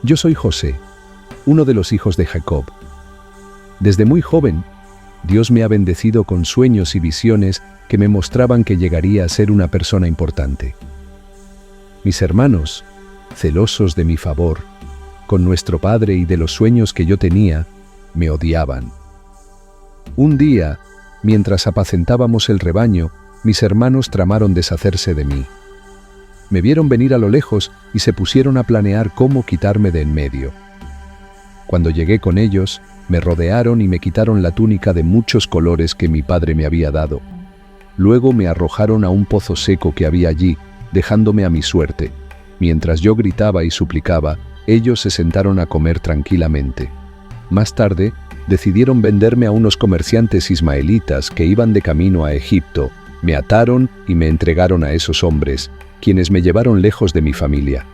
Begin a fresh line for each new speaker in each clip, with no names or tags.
Yo soy José, uno de los hijos de Jacob. Desde muy joven, Dios me ha bendecido con sueños y visiones que me mostraban que llegaría a ser una persona importante. Mis hermanos, celosos de mi favor, con nuestro padre y de los sueños que yo tenía, me odiaban. Un día, mientras apacentábamos el rebaño, mis hermanos tramaron deshacerse de mí. Me vieron venir a lo lejos y se pusieron a planear cómo quitarme de en medio. Cuando llegué con ellos, me rodearon y me quitaron la túnica de muchos colores que mi padre me había dado. Luego me arrojaron a un pozo seco que había allí, dejándome a mi suerte. Mientras yo gritaba y suplicaba, ellos se sentaron a comer tranquilamente. Más tarde, decidieron venderme a unos comerciantes ismaelitas que iban de camino a Egipto. Me ataron y me entregaron a esos hombres, quienes me llevaron lejos de mi familia.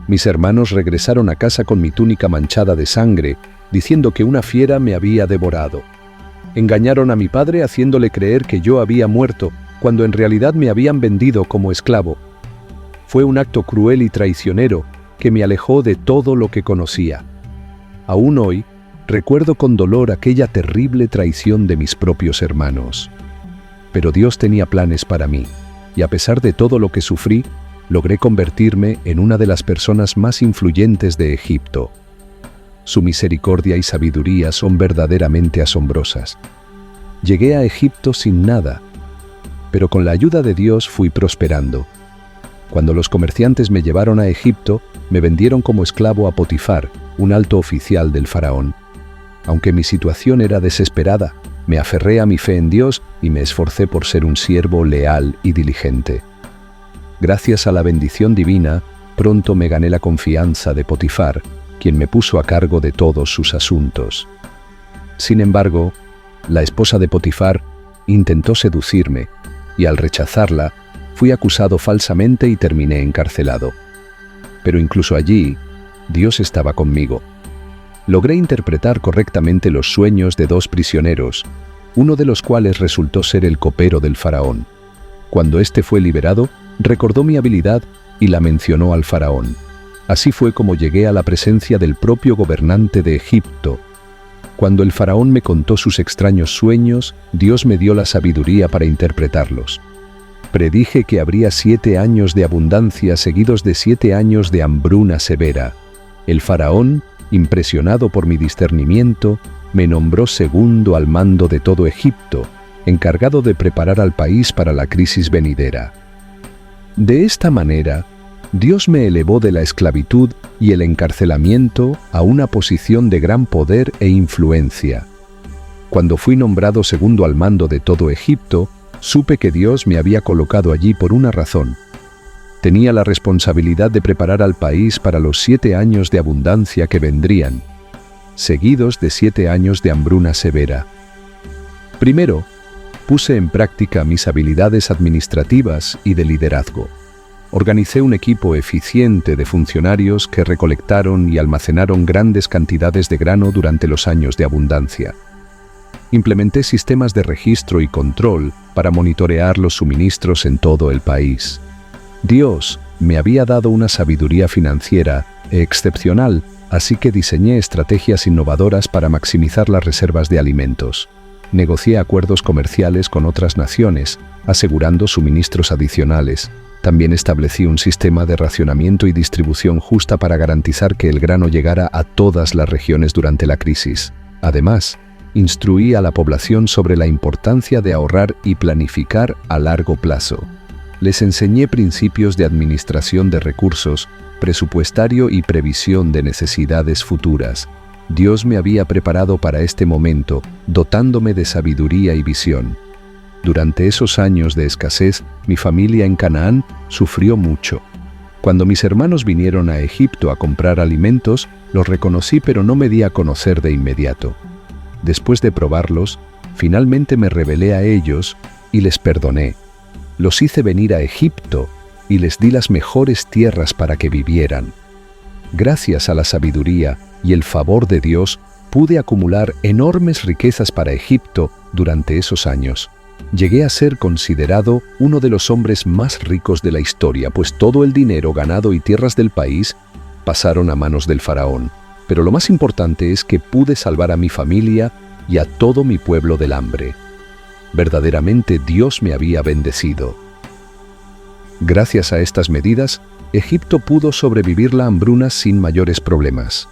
Mis hermanos regresaron a casa con mi túnica manchada de sangre, diciendo que una fiera me había devorado. Engañaron a mi padre haciéndole creer que yo había muerto, cuando en realidad me habían vendido como esclavo. Fue un acto cruel y traicionero que me alejó de todo lo que conocía. Aún hoy, recuerdo con dolor aquella terrible traición de mis propios hermanos. Pero Dios tenía planes para mí, y a pesar de todo lo que sufrí, logré convertirme en una de las personas más influyentes de Egipto. Su misericordia y sabiduría son verdaderamente asombrosas. Llegué a Egipto sin nada, pero con la ayuda de Dios fui prosperando. Cuando los comerciantes me llevaron a Egipto, me vendieron como esclavo a Potifar, un alto oficial del faraón. Aunque mi situación era desesperada, me aferré a mi fe en Dios y me esforcé por ser un siervo leal y diligente. Gracias a la bendición divina, pronto me gané la confianza de Potifar, quien me puso a cargo de todos sus asuntos. Sin embargo, la esposa de Potifar intentó seducirme y al rechazarla, fui acusado falsamente y terminé encarcelado. Pero incluso allí, Dios estaba conmigo. Logré interpretar correctamente los sueños de 2 prisioneros, uno de los cuales resultó ser el copero del faraón. Cuando éste fue liberado, recordó mi habilidad y la mencionó al faraón. Así fue como llegué a la presencia del propio gobernante de Egipto. Cuando el faraón me contó sus extraños sueños, Dios me dio la sabiduría para interpretarlos. Predije que habría 7 años de abundancia seguidos de 7 años de hambruna severa. El faraón, impresionado por mi discernimiento, me nombró segundo al mando de todo Egipto, encargado de preparar al país para la crisis venidera. De esta manera, Dios me elevó de la esclavitud y el encarcelamiento a una posición de gran poder e influencia. Cuando fui nombrado segundo al mando de todo Egipto, supe que Dios me había colocado allí por una razón. Tenía la responsabilidad de preparar al país para los 7 años de abundancia que vendrían, seguidos de 7 años de hambruna severa. Primero, puse en práctica mis habilidades administrativas y de liderazgo. Organicé un equipo eficiente de funcionarios que recolectaron y almacenaron grandes cantidades de grano durante los años de abundancia. Implementé sistemas de registro y control para monitorear los suministros en todo el país. Dios me había dado una sabiduría financiera excepcional, así que diseñé estrategias innovadoras para maximizar las reservas de alimentos. Negocié acuerdos comerciales con otras naciones, asegurando suministros adicionales. También establecí un sistema de racionamiento y distribución justa para garantizar que el grano llegara a todas las regiones durante la crisis. Además, instruí a la población sobre la importancia de ahorrar y planificar a largo plazo. Les enseñé principios de administración de recursos, presupuestario y previsión de necesidades futuras. Dios me había preparado para este momento, dotándome de sabiduría y visión. Durante esos años de escasez, mi familia en Canaán sufrió mucho. Cuando mis hermanos vinieron a Egipto a comprar alimentos, los reconocí pero no me di a conocer de inmediato. Después de probarlos, finalmente me rebelé a ellos y les perdoné. Los hice venir a Egipto y les di las mejores tierras para que vivieran. Gracias a la sabiduría y el favor de Dios, pude acumular enormes riquezas para Egipto durante esos años. Llegué a ser considerado uno de los hombres más ricos de la historia, pues todo el dinero, ganado y tierras del país pasaron a manos del faraón, pero lo más importante es que pude salvar a mi familia y a todo mi pueblo del hambre. Verdaderamente Dios me había bendecido. Gracias a estas medidas, Egipto pudo sobrevivir la hambruna sin mayores problemas.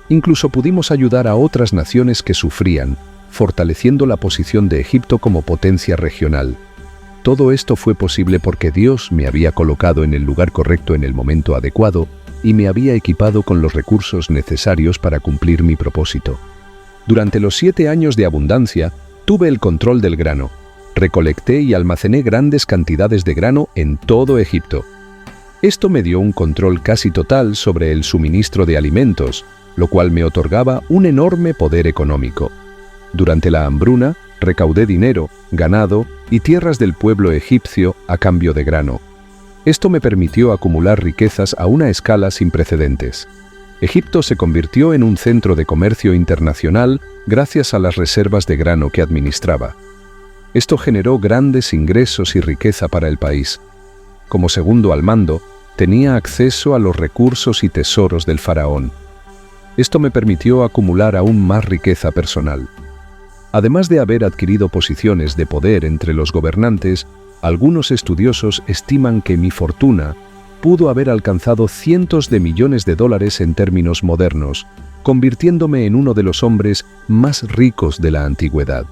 Incluso pudimos ayudar a otras naciones que sufrían, fortaleciendo la posición de Egipto como potencia regional. Todo esto fue posible porque Dios me había colocado en el lugar correcto en el momento adecuado y me había equipado con los recursos necesarios para cumplir mi propósito. Durante los 7 años de abundancia, tuve el control del grano. Recolecté y almacené grandes cantidades de grano en todo Egipto. Esto me dio un control casi total sobre el suministro de alimentos, lo cual me otorgaba un enorme poder económico. Durante la hambruna, recaudé dinero, ganado y tierras del pueblo egipcio a cambio de grano. Esto me permitió acumular riquezas a una escala sin precedentes. Egipto se convirtió en un centro de comercio internacional gracias a las reservas de grano que administraba. Esto generó grandes ingresos y riqueza para el país. Como segundo al mando, tenía acceso a los recursos y tesoros del faraón. Esto me permitió acumular aún más riqueza personal. Además de haber adquirido posiciones de poder entre los gobernantes, algunos estudiosos estiman que mi fortuna pudo haber alcanzado cientos de millones de dólares en términos modernos, convirtiéndome en uno de los hombres más ricos de la antigüedad.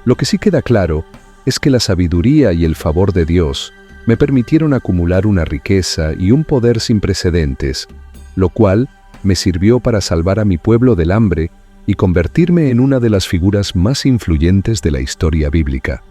Lo que sí queda claro es que la sabiduría y el favor de Dios me permitieron acumular una riqueza y un poder sin precedentes, lo cual me sirvió para salvar a mi pueblo del hambre y convertirme en una de las figuras más influyentes de la historia bíblica.